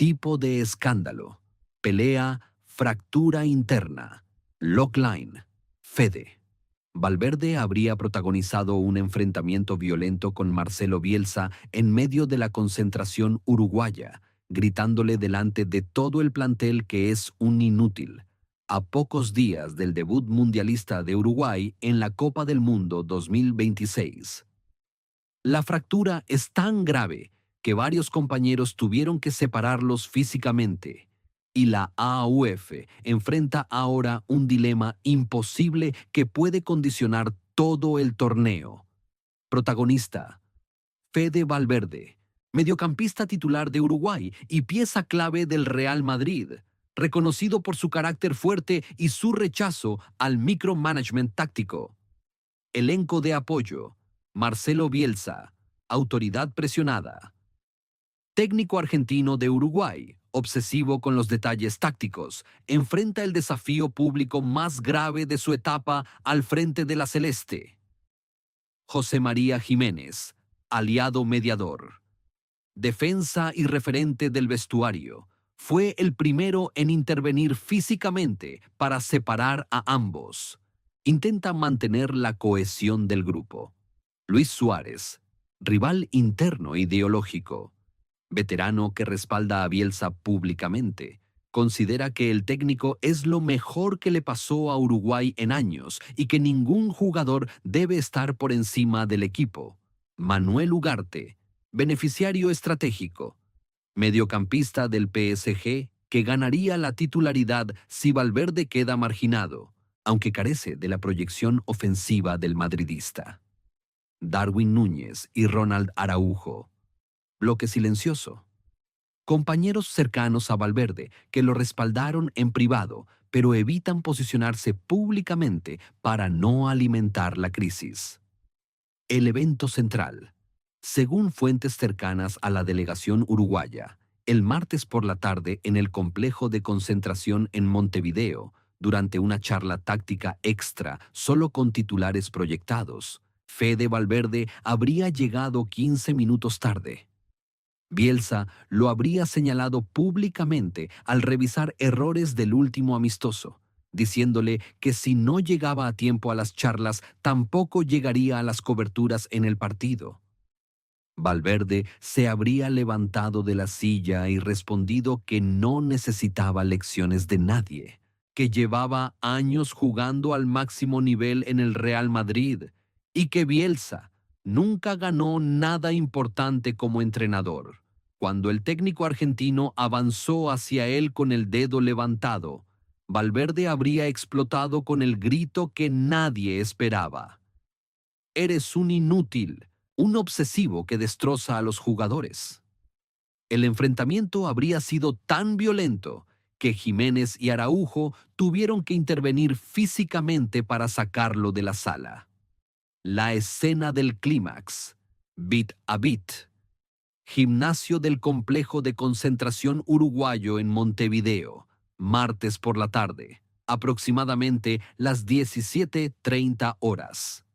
Tipo de escándalo. Pelea, fractura interna. Logline. Fede. Valverde habría protagonizado un enfrentamiento violento con Marcelo Bielsa en medio de la concentración uruguaya, gritándole delante de todo el plantel que es un inútil, a pocos días del debut mundialista de Uruguay en la Copa del Mundo 2026. La fractura es tan grave que varios compañeros tuvieron que separarlos físicamente, y la AUF enfrenta ahora un dilema imposible que puede condicionar todo el torneo. Protagonista: Fede Valverde, mediocampista titular de Uruguay y pieza clave del Real Madrid, reconocido por su carácter fuerte y su rechazo al micromanagement táctico. Elenco de apoyo: Marcelo Bielsa, autoridad presionada. Técnico argentino de Uruguay, obsesivo con los detalles tácticos, enfrenta el desafío público más grave de su etapa al frente de la Celeste. José María Jiménez, aliado mediador. Defensa y referente del vestuario, fue el primero en intervenir físicamente para separar a ambos. Intenta mantener la cohesión del grupo. Luis Suárez, rival interno ideológico, veterano que respalda a Bielsa públicamente, considera que el técnico es lo mejor que le pasó a Uruguay en años y que ningún jugador debe estar por encima del equipo. Manuel Ugarte, beneficiario estratégico, mediocampista del PSG que ganaría la titularidad si Valverde queda marginado, aunque carece de la proyección ofensiva del madridista. Darwin Núñez y Ronald Araujo, bloque silencioso. Compañeros cercanos a Valverde que lo respaldaron en privado, pero evitan posicionarse públicamente para no alimentar la crisis. El evento central. Según fuentes cercanas a la delegación uruguaya, el martes por la tarde en el complejo de concentración en Montevideo, durante una charla táctica extra solo con titulares proyectados, Fede Valverde habría llegado 15 minutos tarde. Bielsa lo habría señalado públicamente al revisar errores del último amistoso, diciéndole que si no llegaba a tiempo a las charlas, tampoco llegaría a las coberturas en el partido. Valverde se habría levantado de la silla y respondido que no necesitaba lecciones de nadie, que llevaba años jugando al máximo nivel en el Real Madrid y que Bielsa nunca ganó nada importante como entrenador. Cuando el técnico argentino avanzó hacia él con el dedo levantado, Valverde habría explotado con el grito que nadie esperaba: «Eres un inútil, un obsesivo que destroza a los jugadores». El enfrentamiento habría sido tan violento que Jiménez y Araujo tuvieron que intervenir físicamente para sacarlo de la sala. La escena del clímax, bit a bit. Gimnasio del complejo de concentración uruguayo en Montevideo, martes por la tarde, aproximadamente las 17:30 horas.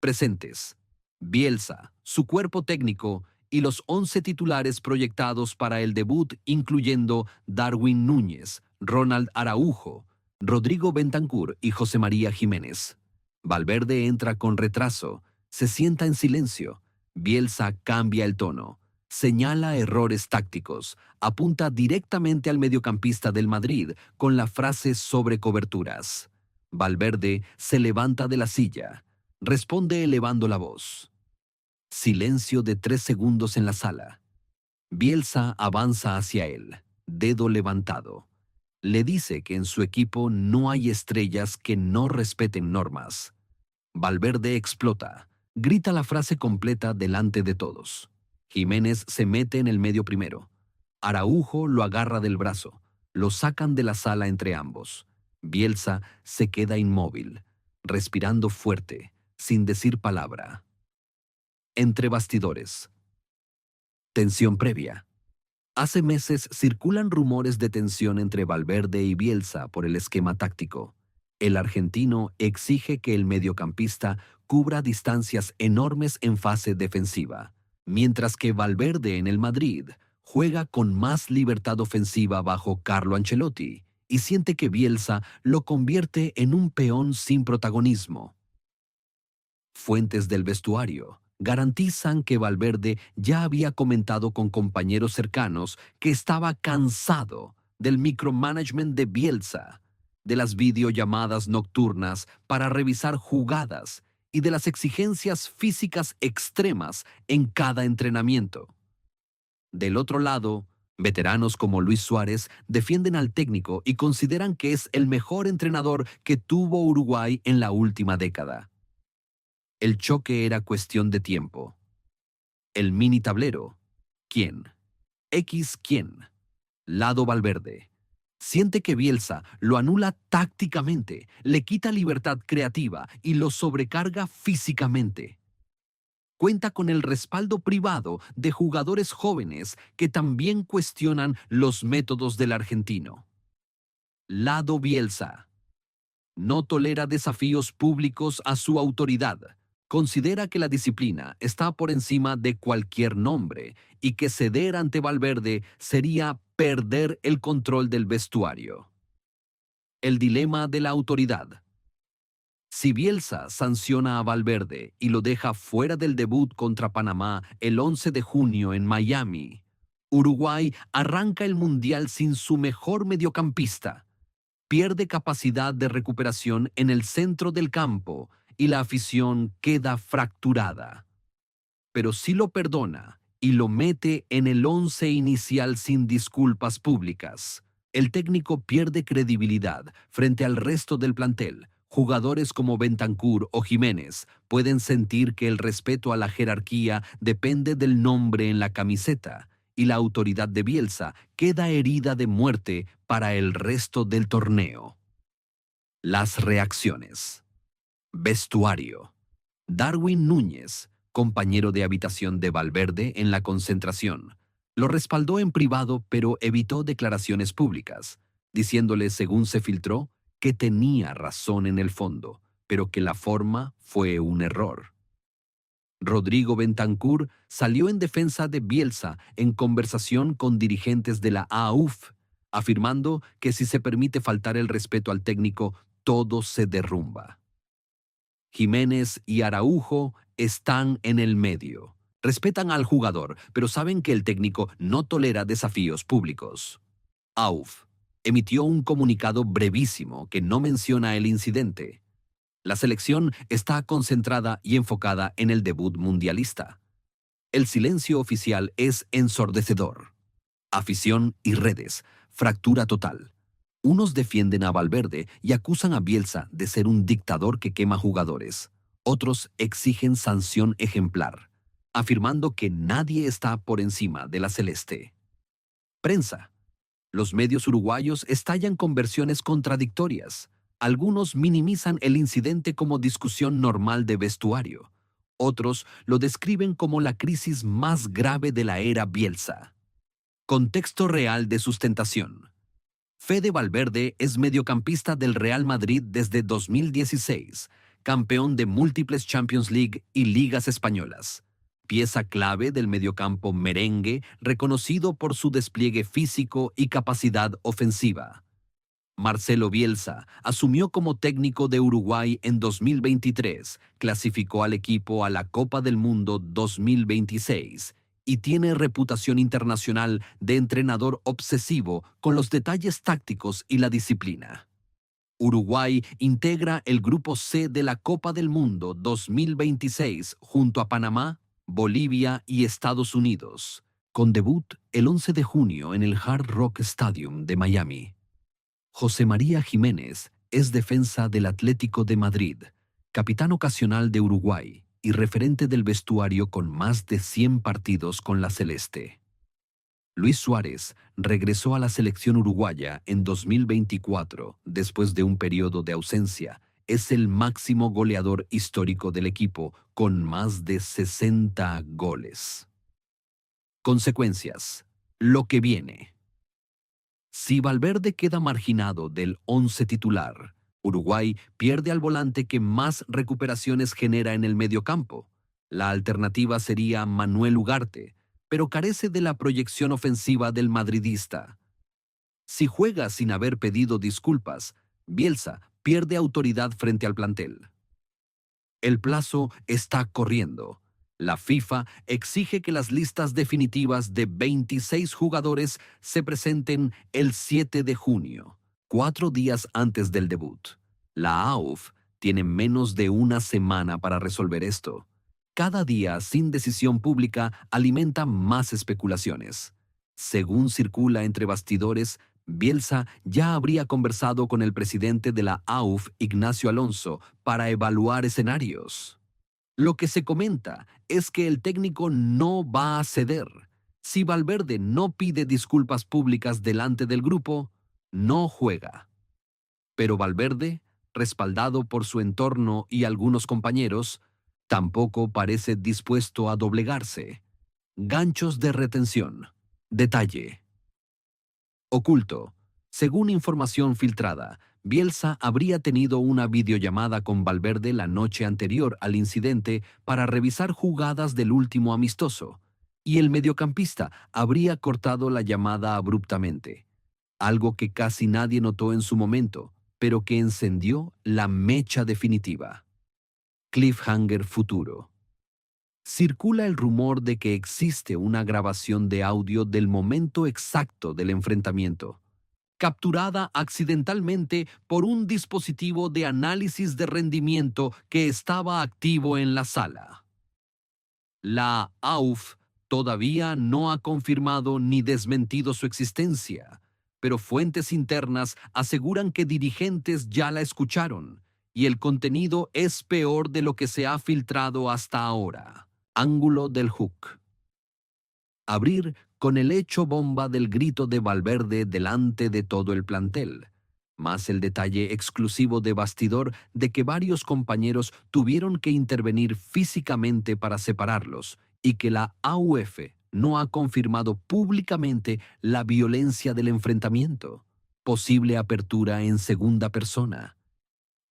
Presentes: Bielsa, su cuerpo técnico y los 11 titulares proyectados para el debut, incluyendo Darwin Núñez, Ronald Araujo, Rodrigo Bentancur y José María Jiménez. Valverde entra con retraso, se sienta en silencio. Bielsa cambia el tono, señala errores tácticos, apunta directamente al mediocampista del Madrid con la frase sobre coberturas. Valverde se levanta de la silla, responde elevando la voz. Silencio de 3 segundos en la sala. Bielsa avanza hacia él, dedo levantado. Le dice que en su equipo no hay estrellas que no respeten normas. Valverde explota, grita la frase completa delante de todos. Jiménez se mete en el medio primero. Araujo lo agarra del brazo. Lo sacan de la sala entre ambos. Bielsa se queda inmóvil, respirando fuerte, sin decir palabra. Entre bastidores. Tensión previa. Hace meses circulan rumores de tensión entre Valverde y Bielsa por el esquema táctico. El argentino exige que el mediocampista cubra distancias enormes en fase defensiva, mientras que Valverde en el Madrid juega con más libertad ofensiva bajo Carlo Ancelotti y siente que Bielsa lo convierte en un peón sin protagonismo. Fuentes del vestuario garantizan que Valverde ya había comentado con compañeros cercanos que estaba cansado del micromanagement de Bielsa, de las videollamadas nocturnas para revisar jugadas y de las exigencias físicas extremas en cada entrenamiento. Del otro lado, veteranos como Luis Suárez defienden al técnico y consideran que es el mejor entrenador que tuvo Uruguay en la última década. El choque era cuestión de tiempo. El mini tablero. ¿Quién? X quién. Lado Valverde. Siente que Bielsa lo anula tácticamente, le quita libertad creativa y lo sobrecarga físicamente. Cuenta con el respaldo privado de jugadores jóvenes que también cuestionan los métodos del argentino. Lado Bielsa. No tolera desafíos públicos a su autoridad. Considera que la disciplina está por encima de cualquier nombre y que ceder ante Valverde sería perder el control del vestuario. El dilema de la autoridad. Si Bielsa sanciona a Valverde y lo deja fuera del debut contra Panamá el 11 de junio en Miami, Uruguay arranca el Mundial sin su mejor mediocampista, pierde capacidad de recuperación en el centro del campo y la afición queda fracturada. Pero si lo perdona y lo mete en el 11 inicial sin disculpas públicas, el técnico pierde credibilidad frente al resto del plantel. Jugadores como Bentancur o Jiménez pueden sentir que el respeto a la jerarquía depende del nombre en la camiseta y la autoridad de Bielsa queda herida de muerte para el resto del torneo. Las reacciones. Vestuario. Darwin Núñez, compañero de habitación de Valverde en la concentración, lo respaldó en privado pero evitó declaraciones públicas, diciéndole, según se filtró, que tenía razón en el fondo, pero que la forma fue un error. Rodrigo Bentancur salió en defensa de Bielsa en conversación con dirigentes de la AUF, afirmando que si se permite faltar el respeto al técnico, todo se derrumba. Jiménez y Araujo están en el medio. Respetan al jugador, pero saben que el técnico no tolera desafíos públicos. AUF emitió un comunicado brevísimo que no menciona el incidente. La selección está concentrada y enfocada en el debut mundialista. El silencio oficial es ensordecedor. Afición y redes, fractura total. Unos defienden a Valverde y acusan a Bielsa de ser un dictador que quema jugadores. Otros exigen sanción ejemplar, afirmando que nadie está por encima de la celeste. Prensa. Los medios uruguayos estallan con versiones contradictorias. Algunos minimizan el incidente como discusión normal de vestuario. Otros lo describen como la crisis más grave de la era Bielsa. Contexto real de sustentación. Fede Valverde es mediocampista del Real Madrid desde 2016, campeón de múltiples Champions League y ligas españolas. Pieza clave del mediocampo merengue, reconocido por su despliegue físico y capacidad ofensiva. Marcelo Bielsa asumió como técnico de Uruguay en 2023, clasificó al equipo a la Copa del Mundo 2026 y tiene reputación internacional de entrenador obsesivo con los detalles tácticos y la disciplina. Uruguay integra el Grupo C de la Copa del Mundo 2026 junto a Panamá, Bolivia y Estados Unidos, con debut el 11 de junio en el Hard Rock Stadium de Miami. José María Jiménez es defensa del Atlético de Madrid, capitán ocasional de Uruguay y referente del vestuario con más de 100 partidos con la celeste. Luis Suárez regresó a la selección uruguaya en 2024 después de un periodo de ausencia. Es el máximo goleador histórico del equipo con más de 60 goles. Consecuencias. Lo que viene. Si Valverde queda marginado del 11 titular, Uruguay pierde al volante que más recuperaciones genera en el mediocampo. La alternativa sería Manuel Ugarte, pero carece de la proyección ofensiva del madridista. Si juega sin haber pedido disculpas, Bielsa pierde autoridad frente al plantel. El plazo está corriendo. La FIFA exige que las listas definitivas de 26 jugadores se presenten el 7 de junio, 4 días antes del debut. La AUF tiene menos de una semana para resolver esto. Cada día sin decisión pública alimenta más especulaciones. Según circula entre bastidores, Bielsa ya habría conversado con el presidente de la AUF, Ignacio Alonso, para evaluar escenarios. Lo que se comenta es que el técnico no va a ceder. Si Valverde no pide disculpas públicas delante del grupo, no juega. Pero Valverde, respaldado por su entorno y algunos compañeros, tampoco parece dispuesto a doblegarse. Ganchos de retención. Detalle. Oculto. Según información filtrada, Bielsa habría tenido una videollamada con Valverde la noche anterior al incidente para revisar jugadas del último amistoso, y el mediocampista habría cortado la llamada abruptamente, algo que casi nadie notó en su momento, pero que encendió la mecha definitiva. Cliffhanger futuro. Circula el rumor de que existe una grabación de audio del momento exacto del enfrentamiento, capturada accidentalmente por un dispositivo de análisis de rendimiento que estaba activo en la sala. La AUF todavía no ha confirmado ni desmentido su existencia, pero fuentes internas aseguran que dirigentes ya la escucharon, y el contenido es peor de lo que se ha filtrado hasta ahora. Ángulo del hook. Abrir con el hecho bomba del grito de Valverde delante de todo el plantel, más el detalle exclusivo de bastidor de que varios compañeros tuvieron que intervenir físicamente para separarlos y que la AUF no ha confirmado públicamente la violencia del enfrentamiento. Posible apertura en segunda persona.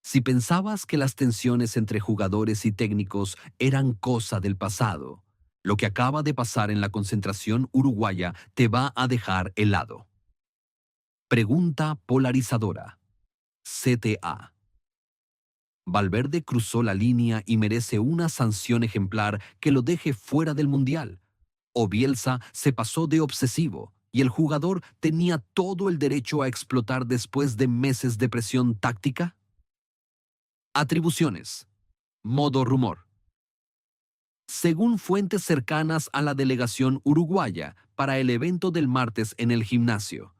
Si pensabas que las tensiones entre jugadores y técnicos eran cosa del pasado, lo que acaba de pasar en la concentración uruguaya te va a dejar helado. Pregunta polarizadora. CTA. Valverde cruzó la línea y merece una sanción ejemplar que lo deje fuera del Mundial. O Bielsa se pasó de obsesivo y el jugador tenía todo el derecho a explotar después de meses de presión táctica. Atribuciones. Modo rumor. Según fuentes cercanas a la delegación uruguaya para el evento del martes en el gimnasio.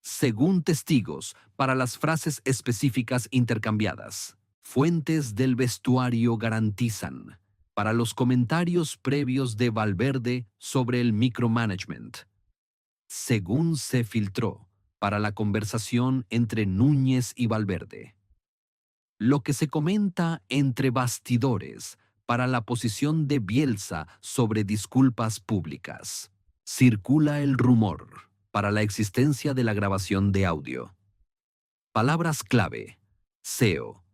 Según testigos para las frases específicas intercambiadas. Fuentes del vestuario garantizan. Para los comentarios previos de Valverde sobre el micromanagement. Según se filtró para la conversación entre Núñez y Valverde. Lo que se comenta entre bastidores para la posición de Bielsa sobre disculpas públicas. Circula el rumor para la existencia de la grabación de audio. Palabras clave: SEO,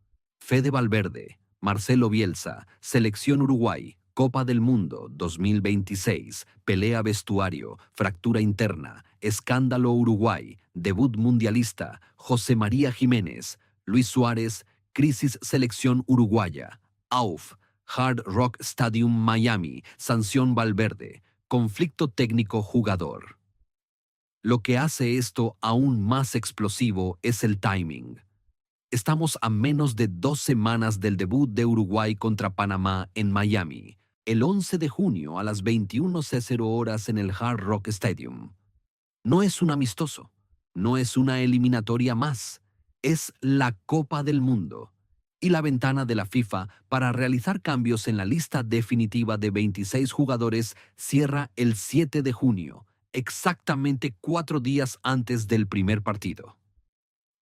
Fede Valverde, Marcelo Bielsa, Selección Uruguay, Copa del Mundo 2026, pelea vestuario, fractura interna, escándalo Uruguay, debut mundialista, José María Jiménez, Luis Suárez, crisis selección uruguaya, AUF, Hard Rock Stadium Miami, sanción Valverde, conflicto técnico jugador. Lo que hace esto aún más explosivo es el timing. Estamos a menos de 2 semanas del debut de Uruguay contra Panamá en Miami, el 11 de junio a las 21:00 horas en el Hard Rock Stadium. No es un amistoso, no es una eliminatoria más, es la Copa del Mundo. Y la ventana de la FIFA para realizar cambios en la lista definitiva de 26 jugadores cierra el 7 de junio, exactamente 4 días antes del primer partido.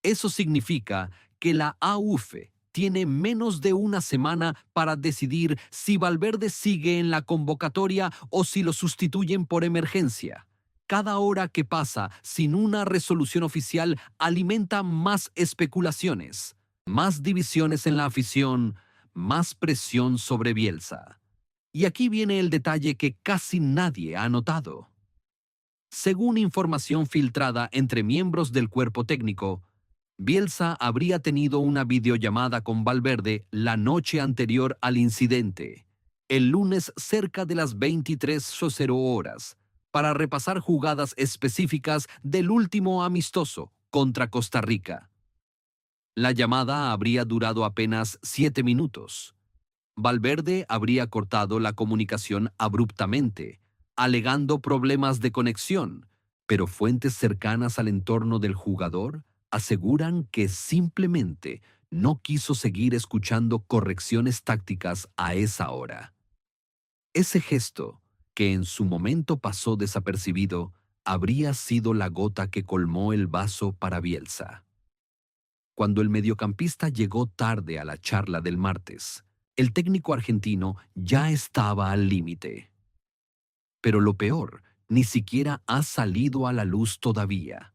Eso significa que la AUF tiene menos de una semana para decidir si Valverde sigue en la convocatoria o si lo sustituyen por emergencia. Cada hora que pasa sin una resolución oficial alimenta más especulaciones, más divisiones en la afición, más presión sobre Bielsa. Y aquí viene el detalle que casi nadie ha notado. Según información filtrada entre miembros del cuerpo técnico, Bielsa habría tenido una videollamada con Valverde la noche anterior al incidente, el lunes cerca de las 23:00 horas, para repasar jugadas específicas del último amistoso contra Costa Rica. La llamada habría durado apenas 7 minutos. Valverde habría cortado la comunicación abruptamente, alegando problemas de conexión, pero fuentes cercanas al entorno del jugador aseguran que simplemente no quiso seguir escuchando correcciones tácticas a esa hora. Ese gesto, que en su momento pasó desapercibido, habría sido la gota que colmó el vaso para Bielsa. Cuando el mediocampista llegó tarde a la charla del martes, el técnico argentino ya estaba al límite. Pero lo peor, ni siquiera ha salido a la luz todavía.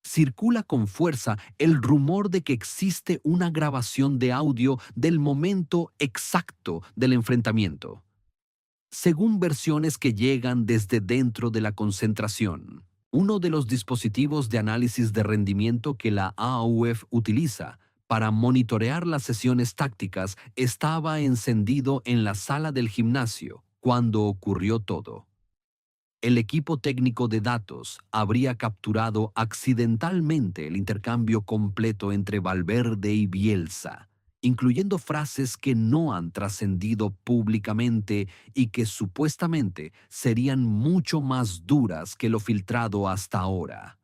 Circula con fuerza el rumor de que existe una grabación de audio del momento exacto del enfrentamiento, según versiones que llegan desde dentro de la concentración. Uno de los dispositivos de análisis de rendimiento que la AUF utiliza para monitorear las sesiones tácticas estaba encendido en la sala del gimnasio cuando ocurrió todo. El equipo técnico de datos habría capturado accidentalmente el intercambio completo entre Valverde y Bielsa, incluyendo frases que no han trascendido públicamente y que supuestamente serían mucho más duras que lo filtrado hasta ahora.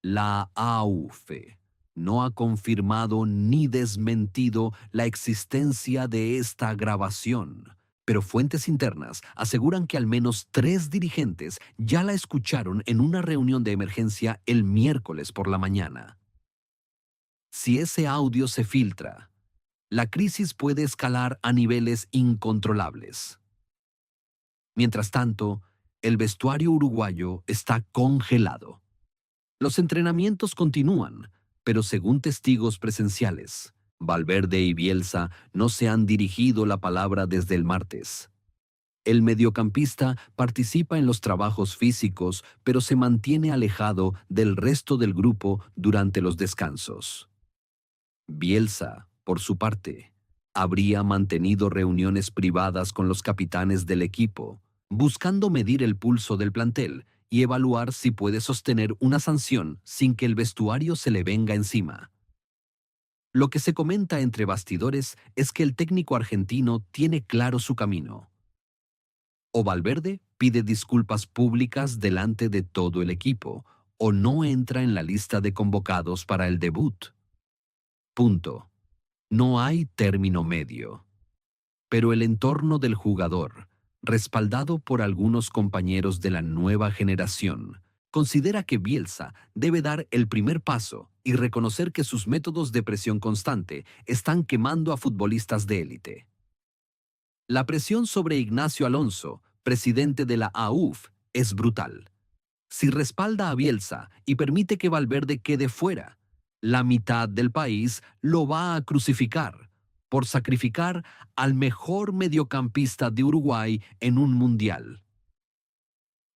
La AUFE no ha confirmado ni desmentido la existencia de esta grabación, pero fuentes internas aseguran que al menos 3 dirigentes ya la escucharon en una reunión de emergencia el miércoles por la mañana. Si ese audio se filtra, la crisis puede escalar a niveles incontrolables. Mientras tanto, el vestuario uruguayo está congelado. Los entrenamientos continúan, pero según testigos presenciales, Valverde y Bielsa no se han dirigido la palabra desde el martes. El mediocampista participa en los trabajos físicos, pero se mantiene alejado del resto del grupo durante los descansos. Bielsa, por su parte, habría mantenido reuniones privadas con los capitanes del equipo, buscando medir el pulso del plantel y evaluar si puede sostener una sanción sin que el vestuario se le venga encima. Lo que se comenta entre bastidores es que el técnico argentino tiene claro su camino. O Valverde pide disculpas públicas delante de todo el equipo, o no entra en la lista de convocados para el debut. Punto. No hay término medio. Pero el entorno del jugador, respaldado por algunos compañeros de la nueva generación, considera que Bielsa debe dar el primer paso y reconocer que sus métodos de presión constante están quemando a futbolistas de élite. La presión sobre Ignacio Alonso, presidente de la AUF, es brutal. Si respalda a Bielsa y permite que Valverde quede fuera, la mitad del país lo va a crucificar por sacrificar al mejor mediocampista de Uruguay en un mundial.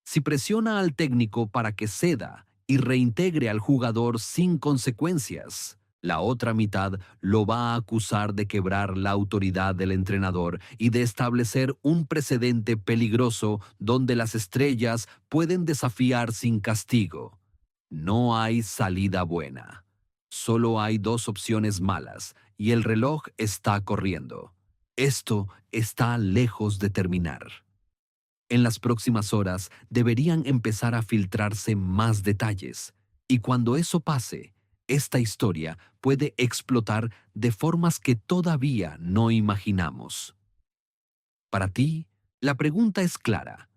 Si presiona al técnico para que ceda y reintegre al jugador sin consecuencias, la otra mitad lo va a acusar de quebrar la autoridad del entrenador y de establecer un precedente peligroso donde las estrellas pueden desafiar sin castigo. No hay salida buena. Solo hay 2 opciones malas y el reloj está corriendo. Esto está lejos de terminar. En las próximas horas deberían empezar a filtrarse más detalles, y cuando eso pase, esta historia puede explotar de formas que todavía no imaginamos. Para ti, la pregunta es clara.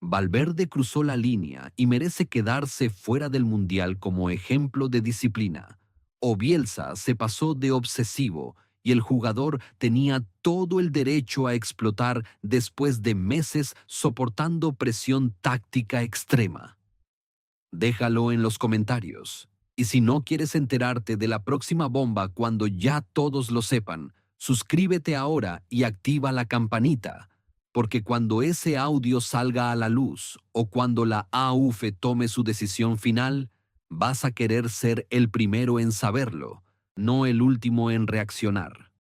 ¿Valverde cruzó la línea y merece quedarse fuera del Mundial como ejemplo de disciplina? ¿O Bielsa se pasó de obsesivo y el jugador tenía todo el derecho a explotar después de meses soportando presión táctica extrema? Déjalo en los comentarios. Y si no quieres enterarte de la próxima bomba cuando ya todos lo sepan, suscríbete ahora y activa la campanita porque cuando ese audio salga a la luz o cuando la AUFE tome su decisión final, vas a querer ser el primero en saberlo, no el último en reaccionar.